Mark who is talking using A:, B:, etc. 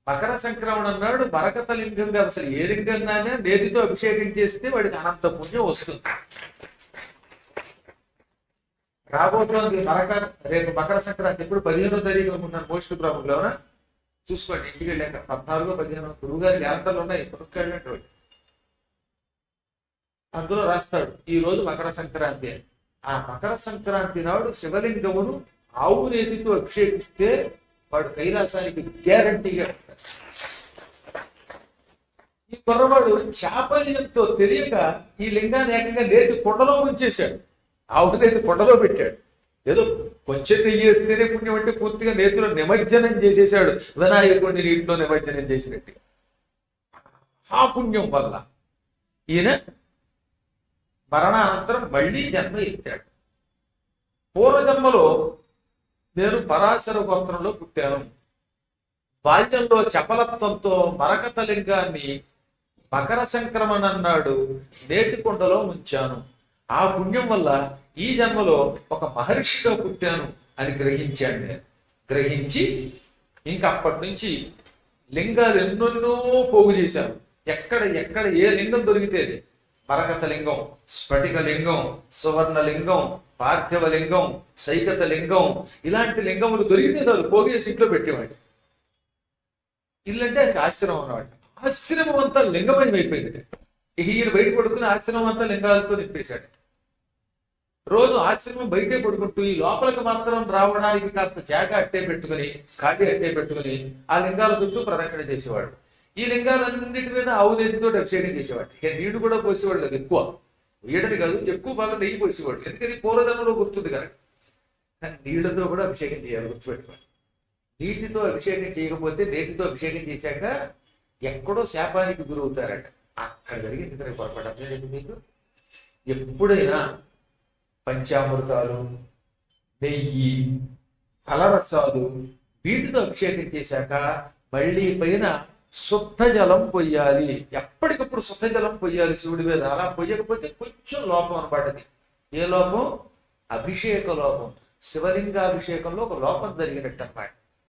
A: మకర సంక్రమణ నాడు మరకత లింగం కాదు, అసలు ఏ లింగంగానే నేతితో అభిషేకం చేస్తే వాడికి అనంత పుణ్యం వస్తుంది. రాబోతోంది రేపు మకర సంక్రాంతి. ఇప్పుడు 15వ తారీఖు అనుకుంటున్నాను మోస్ట్ ప్రాబ్లం. అవునా? చూసుకోండి ఇంటికి వెళ్ళాక 14, 15 గురువు గారి క్యాలెండర్లు ఉన్నాయి, కొనుక్కెళ్ళినటువంటి అందులో రాస్తాడు ఈ రోజు మకర సంక్రాంతి అని. ఆ మకర సంక్రాంతి నాడు శివలింగమును ఆవు నేతితో అభిషేకిస్తే వాడు కైలాసానికి గ్యారంటీగా. ఈ కుర్రవాడు చాపల్యంతో తెలియక ఈ లింగాన్ని ఏకంగా నేతి కుండలో ఉంచేశాడు. ఆవు నేతి కుండలో పెట్టాడు. ఏదో కొంచెం నెయ్యి వేస్తేనే పుణ్యం అంటే పూర్తిగా నేతిలో నిమజ్జనం చేసేసాడు, వినాయకుడిని నీటిలో నిమజ్జనం చేసినట్టుగా. ఆ పుణ్యం వల్ల ఈయన మరణానంతరం మళ్ళీ జన్మ ఎత్తాడు. పూర్వజన్మలో నేను పరాశర గోత్రంలో పుట్టాను. బాల్యంలో చపలత్వంతో మరకత లింగాన్ని మకర సంక్రమణ నాడు నేతి కుండలో ఉంచాను. ఆ పుణ్యం వల్ల ఈ జన్మలో ఒక మహర్షిగా పుట్టాను అని గ్రహించాను. నేను గ్రహించి ఇంకా అప్పటి నుంచి లింగాలు ఎన్నెన్నో పోగు చేశాను. ఎక్కడ ఎక్కడ ఏ లింగం దొరికితేది, మరకత లింగం, స్ఫటిక లింగం, సువర్ణ లింగం, పార్థివ లింగం, సైకత లింగం, ఇలాంటి లింగములు దొరికితే చాలు పోగేసి ఇంట్లో పెట్టేవాడు. ఇల్లంటే ఆయనకి ఆశ్రమం అన్నమాట. ఆశ్రమం అంతా లింగమయం అయిపోయింది. ఈయన బయట పడుకుని ఆశ్రమం అంతా లింగాలతో నింపేశాడు. రోజు ఆశ్రమం బయటే పడుకుంటూ ఈ లోపలికి మాత్రం రావడానికి కాస్త జాగ అట్టే పెట్టుకుని, ఖాళీ అట్టే పెట్టుకుని ఆ లింగాల చుట్టూ ప్రదక్షిణ చేసేవాడు. ఈ లింగాలన్నింటి మీద ఆవు నేతితో అభిషేకం చేసేవాడు. ఇక నీళ్లు కూడా పోసేవాడు లేదు, ఎక్కువ వేయడని కాదు, ఎక్కువ బాగా నెయ్యి పోసేవాడు. ఎందుకని పూర్వజన్మలో గుర్తుంది కనుక. కానీ నీళ్లతో కూడా అభిషేకం చేయాలి, గుర్తుపెట్టుకోండి. నీటితో అభిషేకం చేయకపోతే నేతితో అభిషేకం చేశాక ఎక్కడో శాపానికి గురవుతారట. అక్కడ జరిగింది ఇక్కడ పొరపాటు. మీకు ఎప్పుడైనా పంచామృతాలు, నెయ్యి, ఫలరసాలు వీటితో అభిషేకం చేశాక మళ్ళీ పైన శుద్ధ జలం పొయ్యాలి. ఎప్పటికప్పుడు శుద్ధ జలం పొయ్యాలి శివుడి మీద. అలా పొయ్యకపోతే కొంచెం లోపం అనబడ్డది. ఏ లోపం? అభిషేక లోపం. శివలింగాభిషేకంలో ఒక లోపం జరిగినట్టు అన్నమాట.